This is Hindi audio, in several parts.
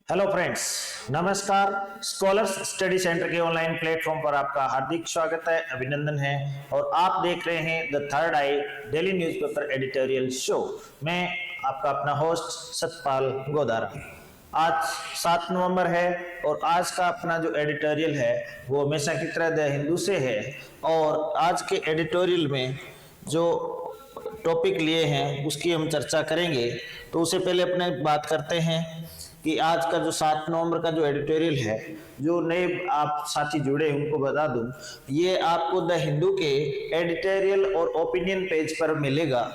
हेलो फ्रेंड्स, नमस्कार। स्कॉलर्स स्टडी सेंटर के ऑनलाइन प्लेटफॉर्म पर आपका हार्दिक स्वागत है, अभिनंदन है। और आप देख रहे हैं the third I daily newspaper editorial show. मैं आपका अपना होस्ट सतपाल गोदारा। आज 7 नवंबर है और आज का अपना जो एडिटोरियल है वो हमेशा की तरह द हिंदू से है। और आज के एडिटोरियल में जो टॉपिक लिए हैं उसकी हम चर्चा करेंगे। तो उससे पहले अपने बात करते हैं कि आज का जो 7 नवंबर का जो एडिटोरियल है, जो नए आप साथी जुड़े हैं उनको बता दूं, ये आपको द हिंदू के एडिटोरियल और ओपिनियन पेज पर मिलेगा।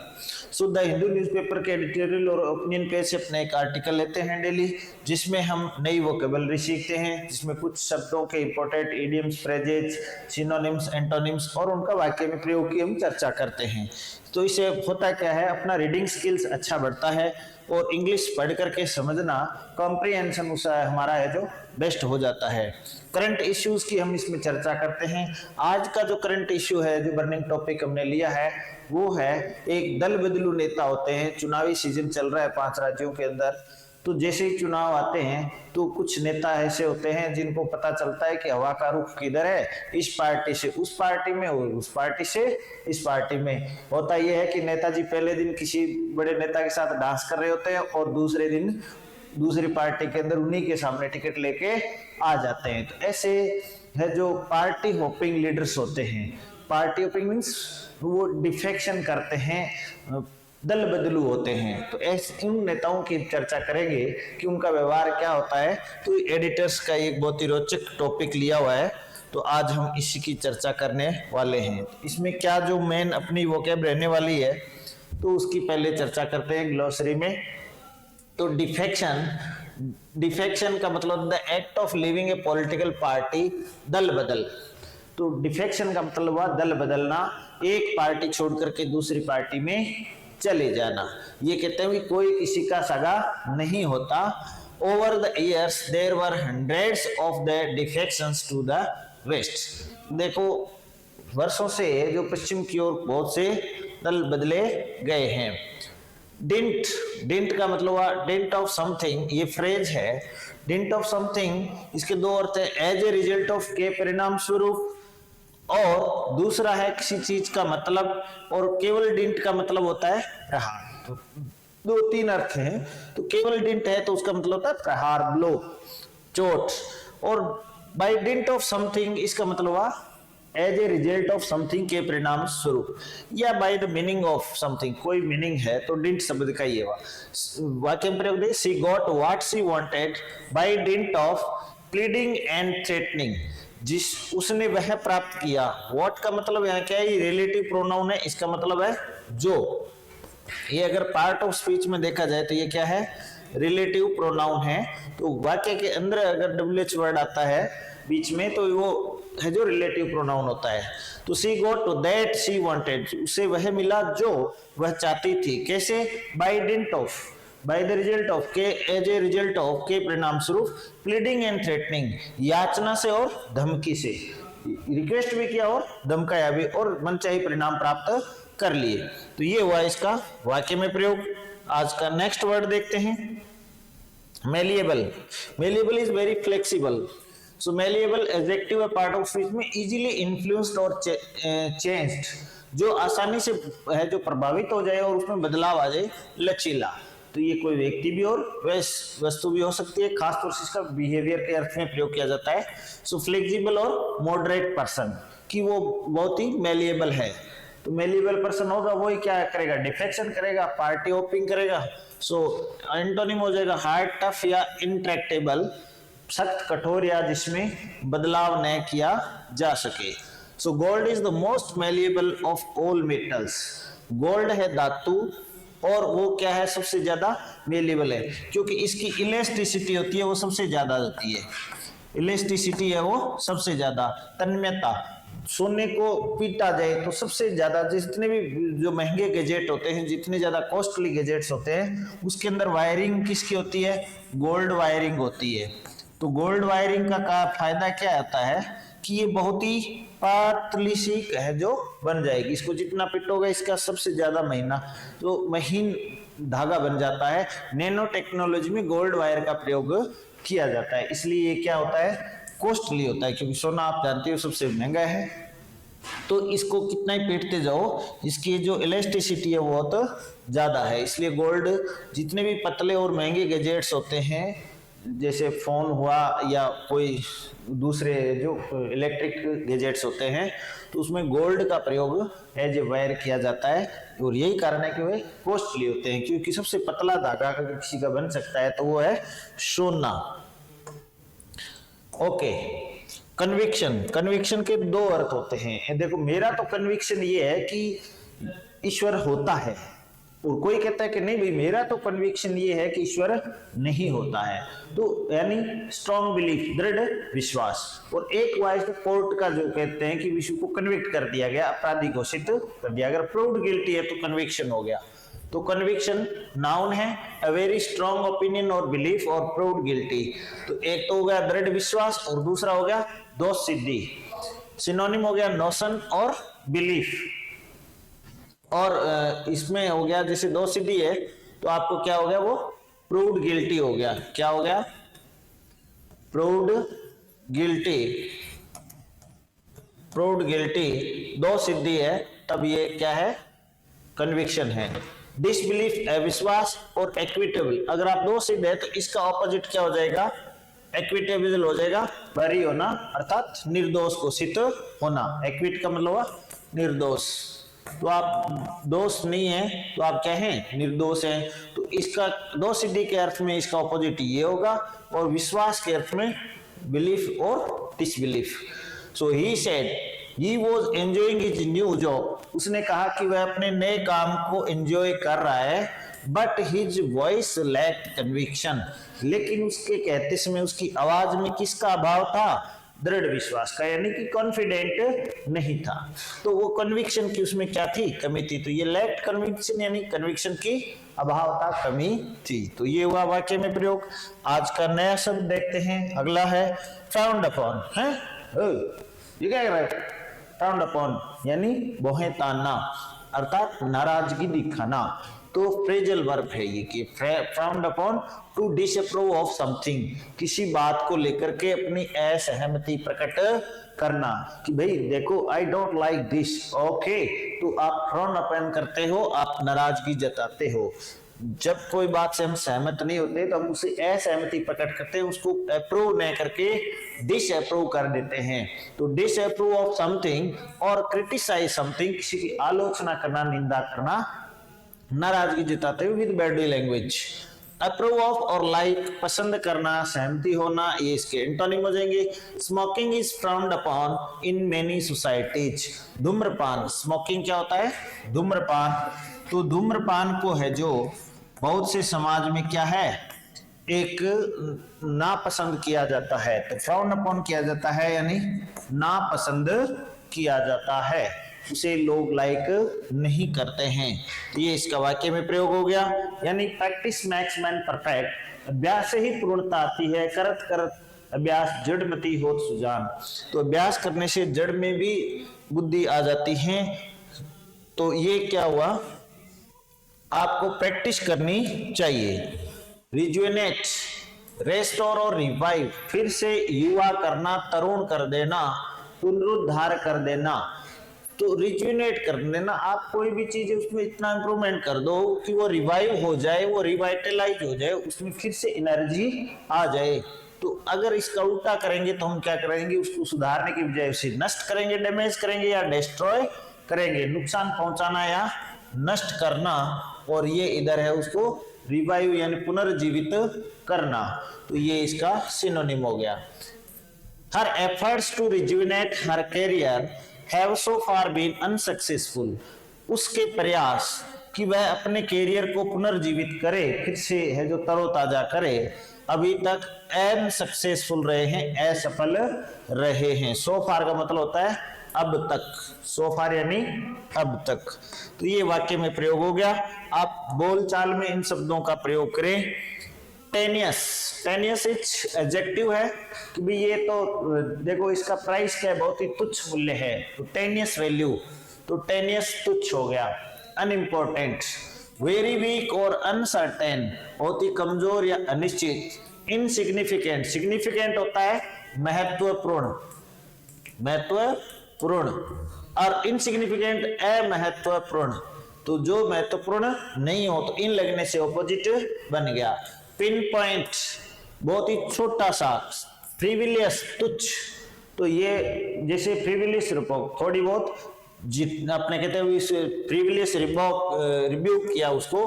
सो द हिंदू न्यूज़पेपर के एडिटोरियल और ओपिनियन पेज से अपने एक आर्टिकल लेते हैं डेली, जिसमें हम नई वोकेबलरी सीखते हैं, जिसमें कुछ शब्दों के important idioms, phrases, synonyms, antonyms और उनका वाक्य में प्रयोग की हम चर्चा करते हैं। तो इससे होता क्या है, अपना रीडिंग स्किल्स अच्छा बढ़ता है और इंग्लिश पढ़ करके समझना, कॉम्प्रिहेंशन हमारा है जो बेस्ट हो जाता है। करंट इश्यूज की हम इसमें चर्चा करते हैं। आज का जो करंट इश्यू है, जो बर्निंग टॉपिक हमने लिया है, वो है एक दल बदलू नेता होते हैं। चुनावी सीजन चल रहा है 5 राज्यों के अंदर। तो जैसे ही चुनाव आते हैं तो कुछ नेता ऐसे होते हैं जिनको पता चलता है कि हवा का रुख किधर है, इस पार्टी से उस पार्टी में और उस पार्टी से इस पार्टी में। होता यह है कि नेताजी पहले दिन किसी बड़े नेता के साथ डांस कर रहे होते हैं और दूसरे दिन दूसरी पार्टी के अंदर उन्हीं के सामने टिकट लेके आ जाते हैं। तो ऐसे है जो पार्टी होपिंग लीडर्स होते हैं। पार्टी होपिंग मीन्स वो डिफेक्शन करते हैं, दल बदलू होते हैं। तो ऐसे इन नेताओं की चर्चा करेंगे कि उनका व्यवहार क्या होता है। तो एडिटर्स का एक बहुत ही रोचक टॉपिक लिया हुआ है, तो आज हम इसी की चर्चा करने वाले हैं। इसमें क्या जो मेन अपनी वोकैब रहने वाली है, तो उसकी पहले चर्चा करते हैं ग्लोसरी में। तो डिफेक्शन का मतलब the act of living A political party, दल बदल। तो डिफेक्शन का मतलब हुआ दल बदलना, एक पार्टी छोड़ करके दूसरी पार्टी में चले जाना। ये कहते हैं कि कोई किसी का सगा नहीं होता। Over the years there were hundreds of the defections to the west. देखो, वर्षों से जो पश्चिम की ओर बहुत से दल बदले गए हैं। डिंट का मतलब हुआ डिंट ऑफ समथिंग, ये फ्रेज है। डिंट ऑफ समथिंग, इसके दो अर्थ है, एज ए रिजल्ट ऑफ के परिणाम स्वरूप, और दूसरा है किसी चीज का मतलब, और केवल डिंट का मतलब होता है प्रहार। तो 2-3 अर्थ हैं। तो केवल डिंट है तो उसका मतलब होता है प्रहार, ब्लो, चोट। और बाय डिंट ऑफ समथिंग, इसका मतलब हुआ as a result of something, के परिणाम स्वरूप, या by the meaning of something, कोई मीनिंग है तो डिंट शब्द का ये वाक्य प्रयोग है, she got what she wanted by dint of pleading and threatening, जिस उसने वह प्राप्त किया। व्हाट का मतलब यहाँ क्या है, ये रिलेटिव प्रोनाउन है, इसका मतलब है जो। ये अगर पार्ट ऑफ स्पीच में देखा जाए तो ये क्या है, रिलेटिव प्रोनाउन है। तो वाक्य के अंदर अगर WH वर्ड आता है बीच में तो वो है जो रिलेटिव प्रोनाउन होता है। तो she got that she wanted, उसे वह मिला जो वह चाहती थी। कैसे, by dint of, by the result of, के एज ए रिजल्ट ऑफ, के परिणाम स्वरूप, प्लीडिंग एंड थ्रेटनिंग, याचना से और धमकी से, रिक्वेस्ट भी किया और धमकाया भी और मनचाही परिणाम प्राप्त कर लिए। तो ये हुआ इसका वाक्य में प्रयोग। आज का नेक्स्ट वर्ड देखते हैं, malleable. Malleable is very flexible. So malleable adjective है पार्ट ऑफ स्पीच में, इजीली इन्फ्लुएंस्ड और चेंज्ड, जो आसानी से है जो प्रभावित हो जाए और उसमें बदलाव आ जाए, लचीला। तो ये कोई व्यक्ति भी और वस्तु भी हो सकती है, खासतौर से इसका बिहेवियर के अर्थ में प्रयोग किया जाता है। सो फ्लेक्सिबल और मॉडरेट पर्सन, कि वो बहुत ही मेलिएबल है। तो मेलिएबल पर्सन होगा वही क्या करेगा, डिफेक्शन करेगा, पार्टी होपिंग करेगा। सो एंटोनिम हो जाएगा हार्ड, टफ या इंट्रैक्टेबल, सख्त, कठोर या जिसमें बदलाव न किया जा सके। So gold is the most malleable of all metals. Gold है धातु और वो क्या है, सबसे ज्यादा मेलिएबल है, क्योंकि इसकी इलेस्टिसिटी होती है वो सबसे ज्यादा होती है। इलेस्टिसिटी है वो सबसे ज्यादा। तन्यता, सोने को पीटा जाए तो सबसे ज्यादा, जितने भी जो महंगे गैजेट होते हैं, जितने ज्यादा कॉस्टली गैजेट्स होते हैं, उसके अंदर वायरिंग किसकी होती है, गोल्ड वायरिंग होती है। तो गोल्ड वायरिंग का फायदा क्या आता है कि ये बहुत ही पातली सी है जो बन जाएगी, इसको जितना पिटोगा इसका सबसे ज्यादा महीना तो महीन धागा बन जाता है। नैनो टेक्नोलॉजी में गोल्ड वायर का प्रयोग किया जाता है, इसलिए ये क्या होता है, कॉस्टली होता है, क्योंकि सोना आप जानते हो सबसे महंगा है। तो इसको कितना ही पीटते जाओ, इसकी जो इलास्टिसिटी है वो बहुत ज्यादा है, इसलिए गोल्ड जितने भी पतले और महंगे गैजेट्स होते हैं, जैसे फोन हुआ या कोई दूसरे जो इलेक्ट्रिक गैजेट्स होते हैं, तो उसमें गोल्ड का प्रयोग एज ए वायर किया जाता है। और यही कारण है कि वे कॉस्टली होते हैं, क्योंकि सबसे पतला धागा अगर किसी का बन सकता है तो वो है सोना। ओके, कन्विक्शन, कन्विक्शन के दो अर्थ होते हैं। देखो, मेरा तो कन्विक्शन ये है कि ईश्वर होता है, और कोई कहता है कि नहीं भाई मेरा तो कन्विक्शन ये है कि ईश्वर नहीं होता है, तो यानी स्ट्रॉन्ग बिलीफ, दृढ़ विश्वास। और एक वाइस कोर्ट का जो कहते हैं कि विश्व को कन्विक्ट कर दिया गया, अपराधी घोषित कर दिया, अगर प्रूव्ड गिल्टी है तो कन्विक्शन हो गया। तो कन्विक्शन नाउन है, अ वेरी स्ट्रॉन्ग ओपिनियन और बिलीफ और प्रूव्ड गिल्टी। तो एक तो हो गया दृढ़ विश्वास और दूसरा हो गया दोष सिद्धि। सिनोनिम हो गया नोशन और बिलीफ। और इसमें हो गया जैसे दोष सिद्धि है तो आपको क्या हो गया, वो प्रूव्ड गिल्टी हो गया। क्या हो गया, प्रूव्ड गिल्टी। प्रूव्ड गिल्टी दोष सिद्धि है, तब ये क्या है, कन्विक्शन है। डिसबिलीफ अविश्वास और एक्विटेबल, अगर आप दोष सिद्ध है तो इसका ऑपोजिट क्या हो जाएगा, एक्विटेबल हो जाएगा, बरी होना अर्थात निर्दोष को सिद्ध होना। एक्विट का मतलब हुआ निर्दोष, तो आप दोष नहीं है तो आप क्या हैं, निर्दोष हैं। तो इसका दोष सिद्धि के अर्थ में इसका ऑपोजिट ये होगा, और विश्वास के अर्थ में बिलीफ और disbelief. So he said he was enjoying his new job, उसने कहा कि वह अपने नए काम को एंजॉय कर रहा है, but his voice lacked conviction, लेकिन उसके कहते समय उसकी आवाज में किसका अभाव था, दृढ़ विश्वास का, यानी कि कॉन्फिडेंट नहीं था। तो वो कन्विक्शन की उसमें क्या थी, कमी थी। तो ये लैक्ड कन्विक्शन यानी कन्विक्शन की अभाव था, कमी थी। तो ये हुआ वाक्य में प्रयोग। आज का नया शब्द देखते हैं, अगला है फ्राउंड अपॉन। है ये क्या कह रहा है, फ्राउंड अपॉन यानी बोहे ताना अर्थात नाराजगी दिखाना। तो फ्रेजल वर्ब है ये कि frowned upon to disapprove of something, किसी बात को लेकर के अपनी असहमति प्रकट करना कि भाई देखो I don't like this, okay, तो आप फ्राउंड अपॉन करते हो, आप नाराजगी जताते हो। जब कोई बात से हम सहमत नहीं होते तो हम उसे असहमति प्रकट करते हैं, उसको अप्रूव नहीं करके डिसअप्रूव कर देते हैं। तो डिसअप्रूव ऑफ समथिंग और क्रिटिसाइज समथिंग, किसी की आलोचना करना, निंदा करना, नाराजगी जताते हुए with body language. Approve of और लाइक पसंद करना, सहमति होना, ये इसके एंटोनिम हो जाएंगे। Smoking is frowned upon in many societies, धूम्रपान, स्मोकिंग क्या होता है, धूम्रपान। तो धूम्रपान को है जो बहुत से समाज में क्या है, एक नापसंद किया जाता है। तो फ्राउंड अपॉन किया जाता है यानी नापसंद किया जाता है, उसे लोग लाइक नहीं करते हैं। तो ये इसका वाक्य में प्रयोग हो गया, यानी प्रैक्टिस मेक्स मैन परफेक्ट, अभ्यास से ही पूर्णता आती है, करत करत अभ्यास जड़मती होत सुजान। तो अभ्यास करने से जड़ में भी बुद्धि आ जाती है। तो ये क्या हुआ, आपको प्रैक्टिस करनी चाहिए। रिजुवेनेट, रेस्टोर और रिवाइव, फिर से युवा करना, तरुण कर देना, पुनरुद्धार कर देना। तो रिजुवेनेट कर देना, आप कोई भी चीज उसमें इतना इंप्रूवमेंट कर दो कि वो रिवाइव हो जाए, वो रिवाइटलाइज हो जाए, उसमें फिर से एनर्जी आ जाए। तो अगर इसका उल्टा करेंगे तो हम क्या करेंगे, उसको सुधारने की बजाय उसे नष्ट करेंगे, डैमेज करेंगे या डिस्ट्रॉय करेंगे, नुकसान पहुंचाना या नष्ट करना। और ये इधर है उसको रिवाइव यानी पुनर्जीवित करना। तो ये इसका सिनोनिम हो गया। Her efforts to rejuvenate her career have so far been unsuccessful, उसके प्रयास कि वह अपने कैरियर को पुनर्जीवित करे, फिर से है जो तरोताजा करे, अभी तक अनसक्सेसफुल रहे हैं, असफल रहे हैं। सो फार का मतलब होता है अब तक, सो फार यानी अब तक। तो ये वाक्य में प्रयोग हो गया। आप बोलचाल में इन शब्दों का प्रयोग करें। टेनियस, टेनियस इच एडजेक्टिव है कि भी ये तो देखो इसका प्राइस क्या है, बहुत ही तुच्छ मूल्य है, तो टेनियस वैल्यू, तो टेनियस तुच्छ हो गया। अनइम्पोर्टेंट, वेरी वीक और अनसर्टेन, बहुत ही कमजोर या अनिश्चित। इनसिग्निफिकेंट, सिग्निफिकेंट होता है महत्वपूर्ण, महत्वपूर्ण, और इनसिग्निफिकेंट अमहत्वपूर्ण, तो जो महत्वपूर्ण नहीं हो तो इन लगने से ऑपोजिट बन गया। पिन पॉइंट, बहुत ही छोटा सा। फ्रीविलियस, तुच्छ, तो ये जैसे फ्रीविलियस रिपोर्ट, थोड़ी बहुत अपने कहते हैं प्रीवियस रिव्यू किया, उसको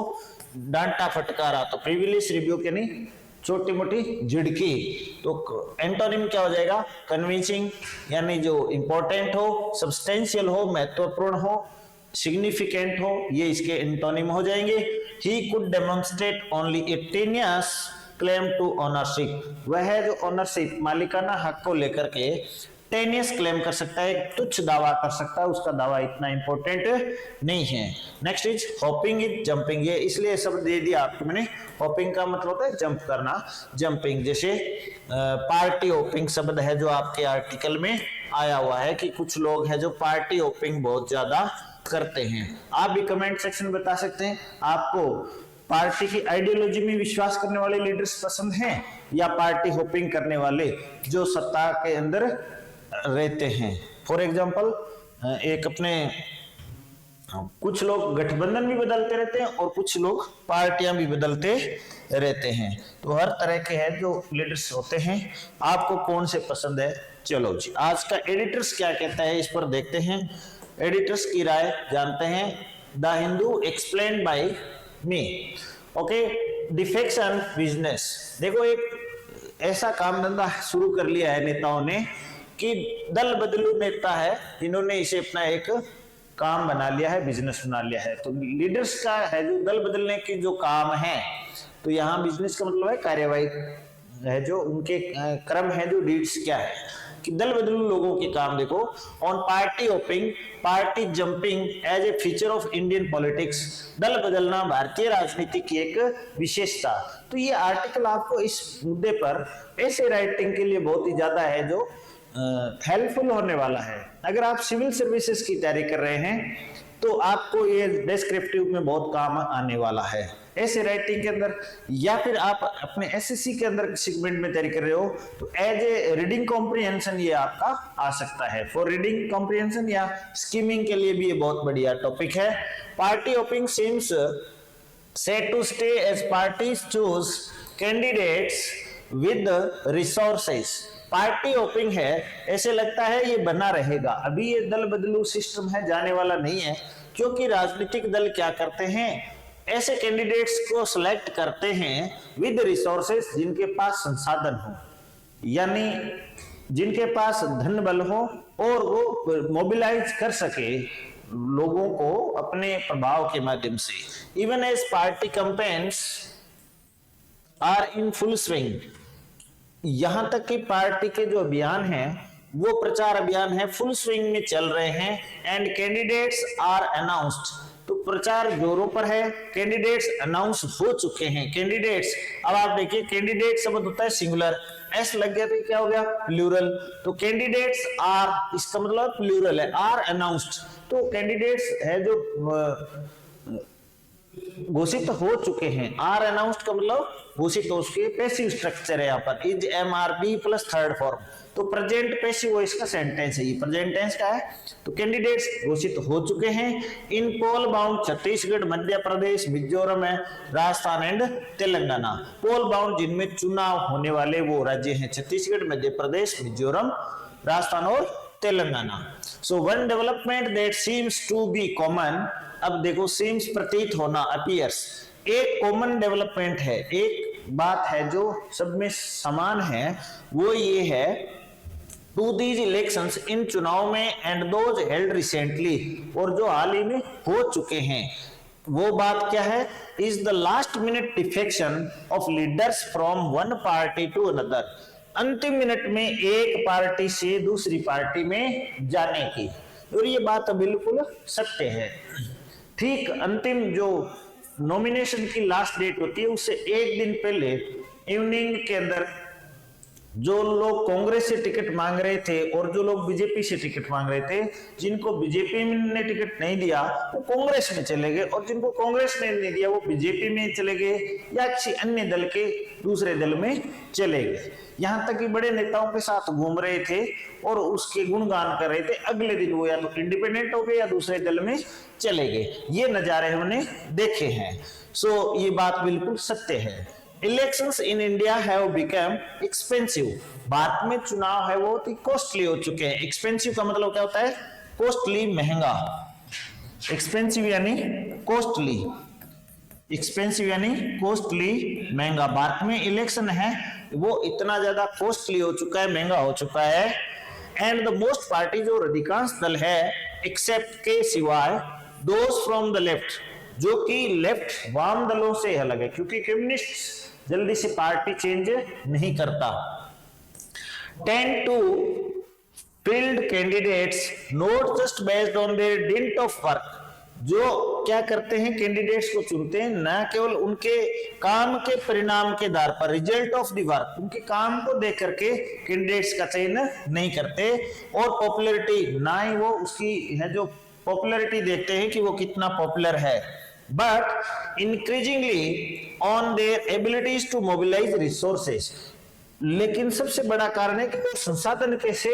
डांटा फटकारा, तो प्रीवियस रिव्यू के नहीं छोटी मोटी झिड़की। तो एंटोनिम क्या हो जाएगा? कन्विंसिंग, यानी जो इंपॉर्टेंट हो, सब्सटेंशियल हो, महत्वपूर्ण हो, सिग्निफिकेंट हो, ये इसके एंटोनिम हो जाएंगे। He could demonstrate only a tenuous claim to ownership, वह जो ओनरशिप मालिकाना हक को लेकर के टेनियस क्लेम कर सकता है, तुच्छ दावा कर सकता है, उसका दावा इतना इंपॉर्टेंट नहीं है। Next is hopping is jumping, ये इसलिए शब्द दे दिया आपको मैंने। हॉपिंग का मतलब होता है जंप करना, जंपिंग। जैसे पार्टी हॉपिंग शब्द है जो आपके आर्टिकल में आया हुआ है कि कुछ लोग हैं जो पार्टी हॉपिंग बहुत ज्यादा करते हैं। आप भी कमेंट सेक्शन में बता सकते हैं आपको पार्टी की आइडियोलॉजी में विश्वास करने वाले लीडर्स पसंद हैं या पार्टी हॉपिंग करने वाले जो सत्ता के अंदर रहते हैं। फॉर एग्जाम्पल एक अपने कुछ लोग गठबंधन भी बदलते रहते हैं और कुछ लोग पार्टियां भी बदलते रहते हैं, तो हर तरह के हैं जो लीडर्स होते हैं। आपको कौन से पसंद है? चलो जी, आज का एडिटर्स क्या कहता है इस पर देखते हैं। एडिटर्स की राय जानते हैं। The Hindu explained bye me. Okay, defection business, देखो एक ऐसा काम धंधा शुरू कर लिया है नेताओं ने कि दल बदलू नेता है, इन्होंने इसे अपना एक काम बना लिया है, बिजनेस बना लिया है। तो लीडर्स का है जो दल बदलने की जो काम है, तो यहाँ बिजनेस का मतलब है कार्यवाही है, जो उनके क्रम है, जो डीड्स क्या है कि दल बदलू लोगों के काम। देखो, on party hopping, party jumping as a feature of Indian politics, दल बदलना भारतीय राजनीति की एक विशेषता। तो ये आर्टिकल आपको इस मुद्दे पर ऐसे राइटिंग के लिए बहुत ही ज्यादा है जो हेल्पफुल होने वाला है। अगर आप सिविल सर्विसेज की तैयारी कर रहे हैं तो आपको ये डिस्क्रिप्टिव में बहुत काम आने वाला है ऐसे राइटिंग के अंदर, या फिर आप अपने एसएससी के अंदर सेगमेंट में तैयारी कर रहे हो तो एज ए रीडिंग कॉम्प्रिहेंशन ये आपका आ सकता है। फॉर रीडिंग कॉम्प्रिहेंशन या स्कीमिंग के लिए भी ये बहुत बढ़िया टॉपिक है। Party hopping seems set to stay as parties choose candidates with resources. Party hopping है, ऐसे लगता है ये बना रहेगा, अभी ये दल बदलू सिस्टम है, जाने वाला नहीं है, क्योंकि राजनीतिक दल क्या करते हैं, ऐसे कैंडिडेट्स को सिलेक्ट करते हैं विद रिसोर्सेस, जिनके पास संसाधन हो, यानी जिनके पास धन बल हो और वो मोबिलाइज कर सके लोगों को अपने प्रभाव के माध्यम से। Even as party campaigns are in full swing, यहां तक कि पार्टी के जो अभियान हैं वो प्रचार अभियान है फुल स्विंग में चल रहे हैं। एंड कैंडिडेट्स आर अनाउंस्ड, तो प्रचार जोरों पर है, कैंडिडेट्स अनाउंस हो चुके हैं। कैंडिडेट्स, अब आप देखिए कैंडिडेट शब्द होता है सिंगुलर, एस लग गया तो क्या हो गया? प्लूरल। तो कैंडिडेट्स आर, इसका मतलब प्लूरल है, आर अनाउंस्ड, तो कैंडिडेट्स है जो घोषित हो चुके हैं। आर अनाउंस्ड का मतलब घोषित हो चुके, पैसिव स्ट्रक्चर है यहाँ पर, is MRB plus third form, तो प्रेजेंट पैसिव वॉइस का सेंटेंस है, ये प्रेजेंट टेंस का है। तो कैंडिडेट्स घोषित हो चुके हैं in poll bound Chhattisgarh, Madhya Pradesh, Mizoram है, Rajasthan and Telangana. Poll bound जिनमें चुनाव होने वाले वो राज्य हैं छत्तीसगढ़, मध्य प्रदेश, मिजोरम, राजस्थान और Telangana. So one development that seems to be common, अब देखो सीम्स प्रतीत होना, अपीयर्स, एक कॉमन डेवलपमेंट है, एक बात है जो सब में समान है, वो ये है टू दीज इलेक्शंस, इन चुनाव में, एंड दोज हेल्ड रिसेंटली, और जो हाल ही में हो चुके हैं, वो बात क्या है? Is the last minute defection of leaders from one party to another, अंतिम मिनट में एक पार्टी से दूसरी पार्टी में जाने की। और ये बात बिल्कुल सत्य है। ठीक अंतिम जो नॉमिनेशन की लास्ट डेट होती है उससे एक दिन पहले इवनिंग के अंदर जो लोग कांग्रेस से टिकट मांग रहे थे और जो लोग बीजेपी से टिकट मांग रहे थे, जिनको बीजेपी ने टिकट नहीं दिया वो कांग्रेस में चले गए, और जिनको कांग्रेस ने नहीं दिया वो बीजेपी में चले गए या किसी अन्य दल के दूसरे दल में चले गए। यहां तक कि बड़े नेताओं के साथ घूम रहे थे और उसके गुणगान कर रहे थे, अगले दिन वो या तो इंडिपेंडेंट हो गए या दूसरे दल में चले गए। ये नजारे हमने देखे हैं। सो ये बात बिल्कुल सत्य है। Elections in India have become expensive. Bharat में चुनाव है वो बहुत ही कॉस्टली हो चुके हैं। एक्सपेंसिव का मतलब क्या होता है? कॉस्टली, महंगा। एक्सपेंसिव यानी कॉस्टली, एक्सपेंसिव यानी कॉस्टली, महंगा। भारत में इलेक्शन है वो इतना ज्यादा कॉस्टली हो चुका है, महंगा हो चुका है। एंड द मोस्ट पार्टी, जो अधिकांश दल है एक्सेप्ट के सिवाय, दोज फ्रॉम द लेफ्ट, जो कि लेफ्ट वाम दलों से अलग है, क्योंकि कम्युनिस्ट जल्दी से पार्टी चेंज नहीं करता। Tend to field candidates not just based on their dint of work, जो क्या करते हैं कैंडिडेट्स को चुनते हैं न केवल उनके काम के परिणाम के आधार पर, रिजल्ट ऑफ द वर्क, उनके काम को देख करके कैंडिडेट्स का चयन नहीं करते, और पॉपुलैरिटी, ना ही वो उसकी है जो पॉपुलैरिटी देखते हैं कि वो कितना पॉपुलर है, but increasingly on their abilities to mobilize resources। लेकिन सबसे बड़ा कारण है कि वो संसाधन कैसे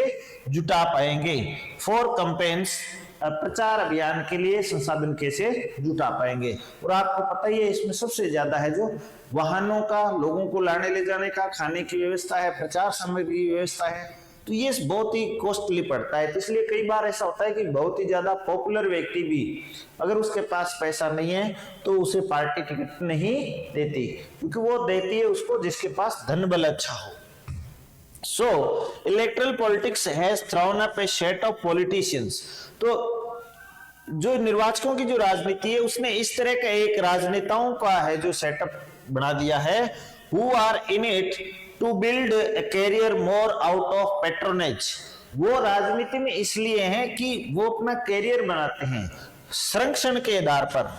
जुटा पाएंगे, फॉर कैंपेन्स, प्रचार अभियान के लिए संसाधन कैसे जुटा पाएंगे। और आपको पता ही है इसमें सबसे ज्यादा है जो वाहनों का, लोगों को लाने ले जाने का, खाने की व्यवस्था है, प्रचार सामग्री की व्यवस्था है, तो ये बहुत ही कॉस्टली पड़ता है। तो इसलिए कई बार ऐसा होता है कि बहुत ही ज्यादा पॉपुलर व्यक्ति भी अगर उसके पास पैसा नहीं है तो उसे पार्टी टिकट नहीं देती, क्योंकि वो देती है उसको जिसके पास धन बल अच्छा हो। So electoral politics has thrown up a set of politicians. तो जो निर्वाचकों की जो राजनीति है उसने इस तरह का एक राजनेताओं का है जो सेटअप बना दिया है, who are in it to build a career more out of patronage. वो राजनीति में इसलिए हैं कि वो अपना कैरियर बनाते हैं संरक्षण के आधार पर।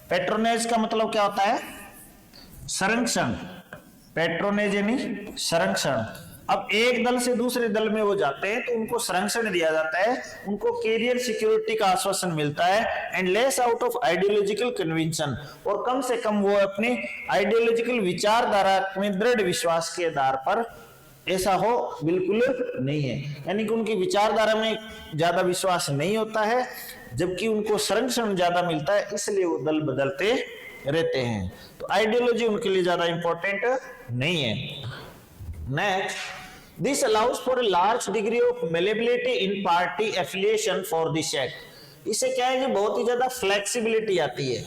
पैट्रोनेज का मतलब क्या होता है? संरक्षण। पैट्रोनेज यानी संरक्षण। अब एक दल से दूसरे दल में वो जाते हैं तो उनको संरक्षण दिया जाता है, उनको कैरियर सिक्योरिटी का आश्वासन मिलता है, and less out of ideological conviction, और कम से कम वो अपने आइडियोलॉजिकल विचारधारा में दृढ़ विश्वास के आधार पर, ऐसा हो बिल्कुल नहीं है, यानी कि उनकी विचारधारा में ज्यादा विश्वास नहीं होता है, जबकि उनको संरक्षण ज्यादा मिलता है, इसलिए वो दल बदलते रहते हैं। तो आइडियोलॉजी उनके लिए ज्यादा इंपॉर्टेंट नहीं है। Next, this allows for a large degree of malleability in party affiliation for this act। इससे क्या है कि बहुत ही ज्यादा फ्लेक्सिबिलिटी आती है।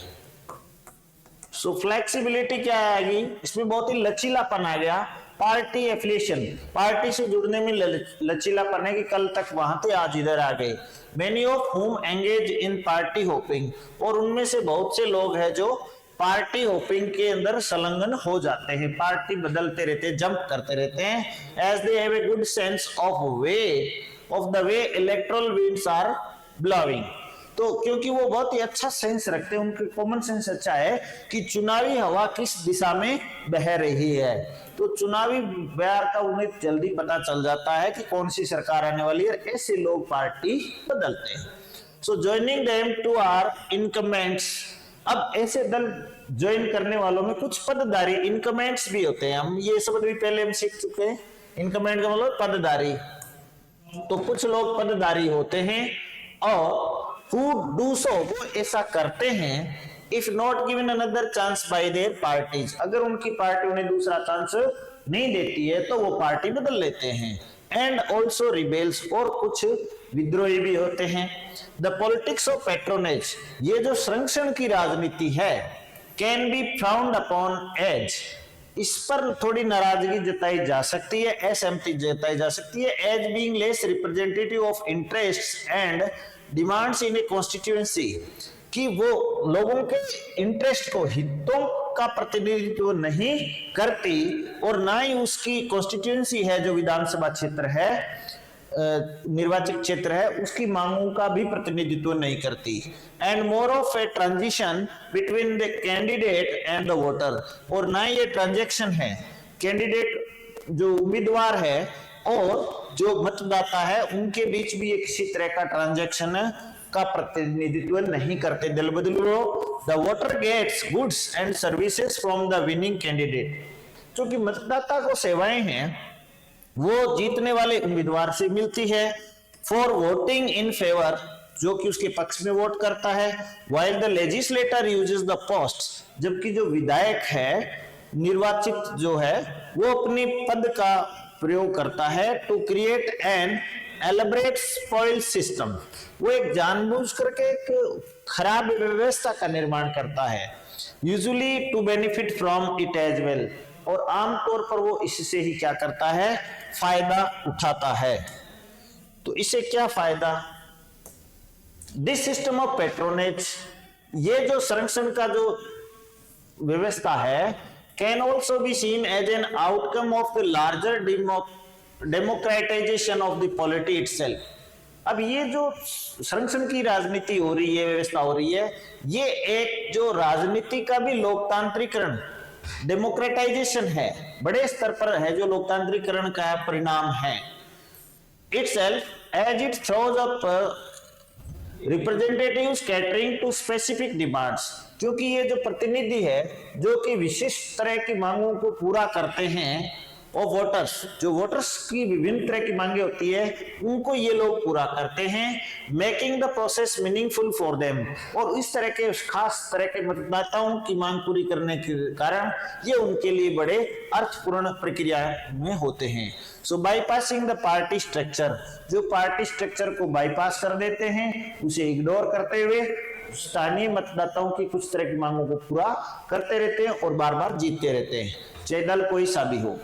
सो फ्लेक्सिबिलिटी क्या आएगी इसमें? बहुत ही लचीलापन आ गया। पार्टी एफिलिएशन, पार्टी से जुड़ने में लचीलापन है कि कल तक वहां थे आज इधर आ गए। मेनी ऑफ हुम एंगेज इन पार्टी होपिंग, और उनमें से बहुत से लोग हैं जो पार्टी होपिंग के अंदर संलग्न हो जाते हैं, पार्टी बदलते रहते हैं, जंप करते रहते हैं। As they have a good sense of the way electoral winds are blowing. तो क्योंकि वो बहुत ही अच्छा सेंस रखते हैं, उनके कॉमन सेंस अच्छा है कि चुनावी हवा किस दिशा में बह रही है, तो चुनावी बयार का उन्हें जल्दी पता चल जाता है कि कौन सी सरकार आने वाली है। ऐसे लोग पार्टी बदलते हैं। सो ज्वाइनिंग देम टू आर इनकमेंट्स। अब ऐसे दल ज्वाइन करने वालों में कुछ पदधारी इनकमेंट्स भी होते हैं। हम ये शब्द भी पहले हम सीख चुके हैं। इनकमेंट का मतलब पदधारी। तो कुछ लोग पदधारी होते हैं और who do so, वो ऐसा करते हैं if not given another chance by their parties। अगर उनकी पार्टी उन्हें दूसरा चांस नहीं देती है तो वो पार्टी बदल लेते हैं। एंड ऑल्सो रिबेल्स, और कुछ विद्रोही भी होते हैं। द पॉलिटिक्स ऑफ पैट्रोनेज, ये जो संरक्षण की राजनीति है, can be frowned upon as, इस पर थोड़ी नाराजगी जताई जा सकती है, असहमति जताई जा सकती है। As being less representative of interests and demands in a constituency, कि वो लोगों के इंटरेस्ट को, हितों का प्रतिनिधित्व नहीं करती, और ना ही उसकी कॉन्स्टिट्यूएंसी है जो विधानसभा क्षेत्र है, निर्वाचित क्षेत्र है, उसकी मांगों का भी प्रतिनिधित्व नहीं करती। And more of a transition between the candidate and the voter, और ना ये ट्रांजैक्शन है कैंडिडेट जो उम्मीदवार है और जो मतदाता है उनके बीच भी किसी तरह का ट्रांजैक्शन का प्रतिनिधित्व नहीं करते दल बदलू। The voter gets goods and services from the winning candidate. क्योंकि मतदाता को सेवाएं हैं वो जीतने वाले उम्मीदवार से मिलती है। फॉर वोटिंग इन फेवर, जो कि उसके पक्ष में वोट करता है। While the legislator uses the post, जबकि जो विधायक है निर्वाचित जो है वो अपने पद का प्रयोग करता है to create an elaborate spoil system, वो एक जानबूझ करके एक खराब व्यवस्था का निर्माण करता है। Usually to benefit from it as well, और आमतौर पर वो इससे ही क्या करता है, फायदा उठाता है। तो इससे क्या फायदा? दिस सिस्टम ऑफ पेट्रोनेज, ये जो संरक्षण का जो व्यवस्था है, can also be seen as an outcome of the larger democratisation of the polity itself. अब ये जो संरक्षण की राजनीति हो रही है, व्यवस्था हो रही है, ये एक जो राजनीति का भी लोकतांत्रिकरण, डेमोक्रेटाइजेशन है, बड़े स्तर पर है, जो लोकतांत्रिकरण का परिणाम है। Itself as it throws up representatives catering to specific demands, क्योंकि ये जो प्रतिनिधि है जो कि विशिष्ट तरह की मांगों को पूरा करते हैं, और वोटर्स, जो वोटर्स की विभिन्न तरह की मांगे होती है उनको ये लोग पूरा करते हैं। Making the process meaningful for them, और इस तरह के खास तरह के मतदाताओं की मांग पूरी करने के कारण ये उनके लिए बड़े अर्थपूर्ण प्रक्रिया में होते हैं। सो बाईपासिंग द पार्टी स्ट्रक्चर, जो पार्टी स्ट्रक्चर को बाईपास कर देते हैं, उसे इग्नोर करते हुए स्थानीय मतदाताओं की कुछ तरह की मांगों को पूरा करते रहते हैं और बार बार जीतते रहते हैं, चाहे दल कोई सा भी हो।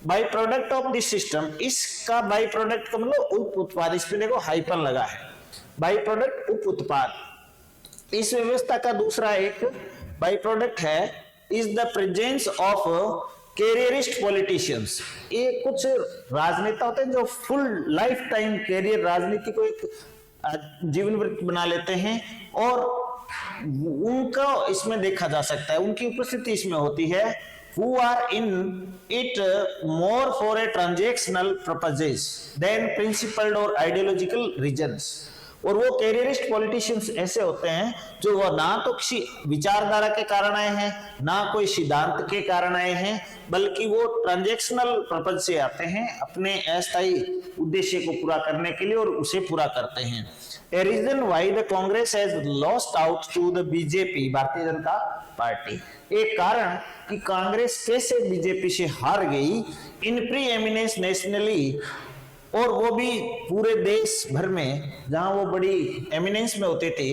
By product of this system, इसका बाई प्रोडक्ट का मतलब उप उत्पाद, इस पे देखो हाइपर लगा है, बाई प्रोडक्ट उप उत्पाद। इस व्यवस्था का दूसरा एक बाई प्रोडक्ट है is the presence of careerist politicians. ये कुछ राजनेता होते हैं जो फुल लाइफ टाइम कैरियर, राजनीति को एक जीवन वृत्त बना लेते हैं, और उनका इसमें देखा जा सकता है, उनकी उपस्थिति इसमें होती है। Who are in it more for a transactional purposes than principled or ideological reasons। और वो कैरियरिस्ट पॉलिटिशियंस ऐसे होते हैं जो वो ना तो किसी विचारधारा के कारण आए हैं, ना कोई सिद्धांत के कारण आए हैं, बल्कि वो ट्रांजैक्शनल पर्पज से आते हैं, अपने अस्थायी उद्देश्य को पूरा करने के लिए, और उसे पूरा करते हैं। A reason why the Congress has lost out to the BJP, Bharatiya Janata party, एक कारण कि कांग्रेस कैसे बीजेपी से हार गई इन प्री एमिनेंस नेशनली, और वो भी पूरे देश भर में जहां वो बड़ी एमिनेंस में होते थे,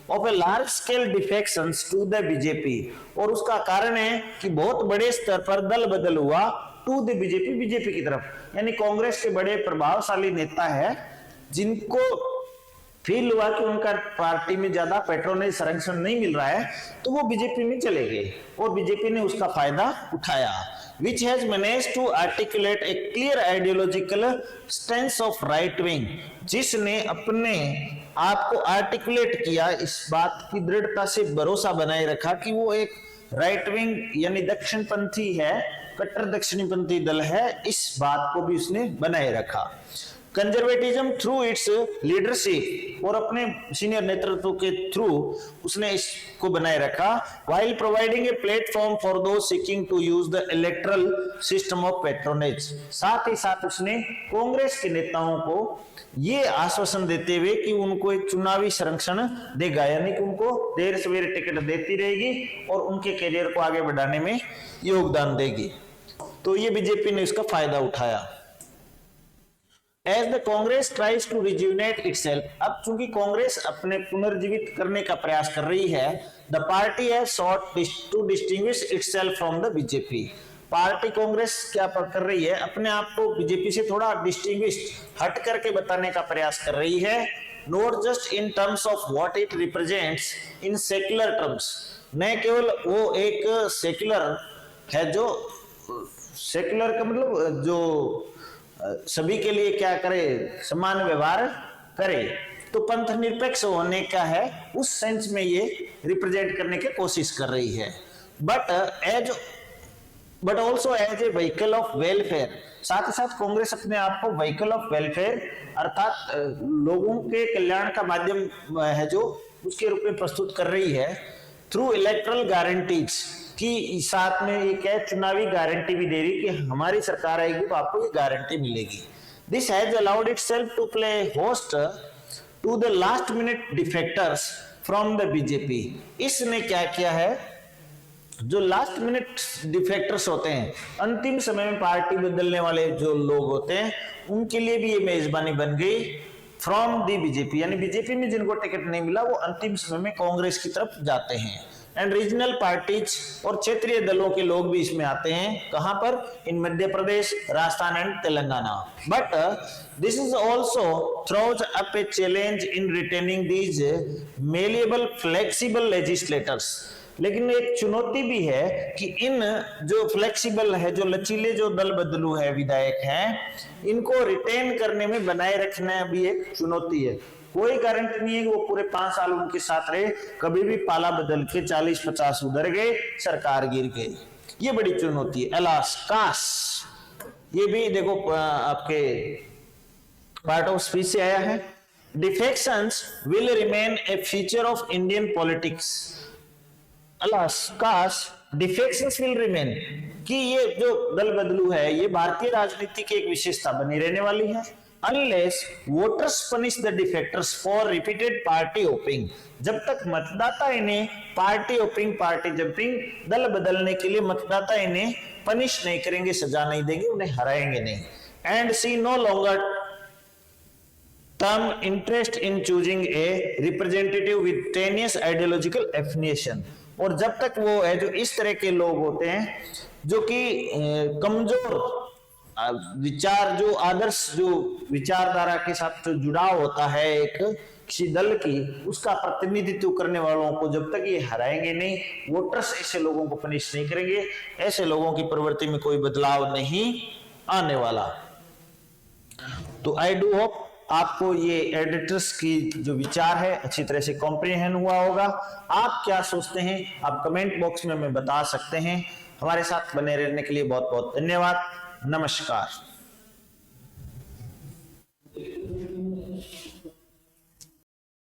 of a large scale defections to the BJP, और उसका कारण है कि बहुत बड़े स्तर पर दल बदल हुआ टू द बीजेपी, बीजेपी की तरफ। यानी कांग्रेस के बड़े प्रभावशाली नेता है जिनको फील हुआ कि उनका पार्टी में ज्यादा पेट्रोनेज संरक्षण नहीं मिल रहा है, तो वो बीजेपी में चले गए, और बीजेपी ने उसका फायदा उठाया। Which has managed to articulate a clear ideological stance of right wing, जिसने अपने आप को आर्टिकुलेट किया, इस बात की दृढ़ता से भरोसा बनाए रखा कि वो एक राइट विंग यानी दक्षिणपंथी है, कट्टर दक्षिणपंथी दल है, इस बात को भी उसने बनाए रखा। कंजर्वेटिज्म थ्रू इट्स लीडरशिप, और अपने सीनियर नेतृत्व के थ्रू उसने इसको बनाए रखा। While providing a platform for those seeking to use the electoral system of patronage, साथ ही साथ उसने कांग्रेस के नेताओं को ये आश्वासन देते हुए कि उनको एक चुनावी संरक्षण देगा, यानी कि उनको देर सवेरे टिकट देती रहेगी और उनके कैरियर को आगे बढ़ाने में योगदान देगी। तो ये बीजेपी ने इसका फायदा उठाया। As the Congress tries to rejuvenate itself, अब चूंकि कांग्रेस अपने पुनर्जीवित करने का प्रयास कर रही है, the party has sought to distinguish itself from the BJP। Party Congress क्या कर रही है, अपने आप को बीजेपी से थोड़ा डिस्टिंग्विश्ड हट करके बताने का प्रयास कर रही है। Not just in terms of what it represents in secular terms, न केवल वो एक सेक्युलर है, जो सेक्युलर का मतलब जो सभी के लिए क्या करे, समान व्यवहार करे, तो पंथ निरपेक्ष होने का है, उस सेंस में ये रिप्रेजेंट करने की कोशिश कर रही है। But as but also as a vehicle of welfare. साथ ही साथ कांग्रेस अपने आप को व्हीकल ऑफ वेलफेयर अर्थात लोगों के कल्याण का माध्यम है जो उसके रूप में प्रस्तुत कर रही है थ्रू इलेक्टरल गारंटीज की साथ में एक है चुनावी गारंटी भी दे रही कि हमारी सरकार आएगी तो आपको ये गारंटी मिलेगी। This has allowed itself to play host to the last minute defectors from the BJP. इसने क्या किया है, जो लास्ट मिनट डिफेक्टर्स होते हैं, अंतिम समय में पार्टी बदलने वाले जो लोग होते हैं, उनके लिए भी ये मेजबानी बन गई फ्रॉम दी बीजेपी, यानी बीजेपी में जिनको टिकट नहीं मिला वो अंतिम समय में कांग्रेस की तरफ जाते हैं। एंड रीजनल पार्टीज और क्षेत्रीय दलों के लोग भी इसमें आते हैं, कहां पर, in Madhya Pradesh, Rajasthan and Telangana. But this is also throws up a challenge in retaining these malleable flexible legislators. लेकिन एक चुनौती भी है कि इन जो फ्लेक्सिबल है, जो लचीले, जो दल बदलू है, विधायक हैं, इनको रिटेन करने में बनाए रखना भी एक चुनौती है। कोई गारंटी नहीं है कि वो पूरे 5 साल उनके साथ रहे, कभी भी पाला बदल के 40-50 उधर गए, सरकार गिर गई, ये बड़ी चुनौती है। अलास काश, ये भी देखो आपके पार्ट ऑफ स्पीच से आया है। Defections will remain A feature of Indian politics. Alas काश डिफेक्शंस विल रिमेन, कि ये जो दल बदलू है ये भारतीय राजनीति की एक विशेषता बनी रहने वाली है। Unless voters punish the defectors for repeated party hopping, जब तक मतदाता इन्हें पार्टी होपिंग, पार्टी जंपिंग, दल बदलने के लिए मतदाता इन्हें पनिश नहीं करेंगे, सजा नहीं देंगे, उन्हें हराएंगे नहीं। And see no longer term interest in choosing a representative with tenuous ideological affiliation. और जब तक वो है जो इस तरह के लोग होते हैं जो कि कमजोर विचार, जो आदर्श, जो विचारधारा के साथ जो जुड़ाव होता है एक किसी दल की, उसका प्रतिनिधित्व करने वालों को जब तक ये हराएंगे नहीं, वोटर्स ऐसे लोगों को पनिश नहीं करेंगे, ऐसे लोगों की प्रवृत्ति में कोई बदलाव नहीं आने वाला। तो आई डू होप आपको ये एडिटर्स की जो विचार है अच्छी तरह से कॉम्प्रिहेंड हुआ होगा। आप क्या सोचते हैं आप कमेंट बॉक्स में हमें बता सकते हैं। हमारे साथ बने रहने के लिए बहुत बहुत धन्यवाद। नमस्कार।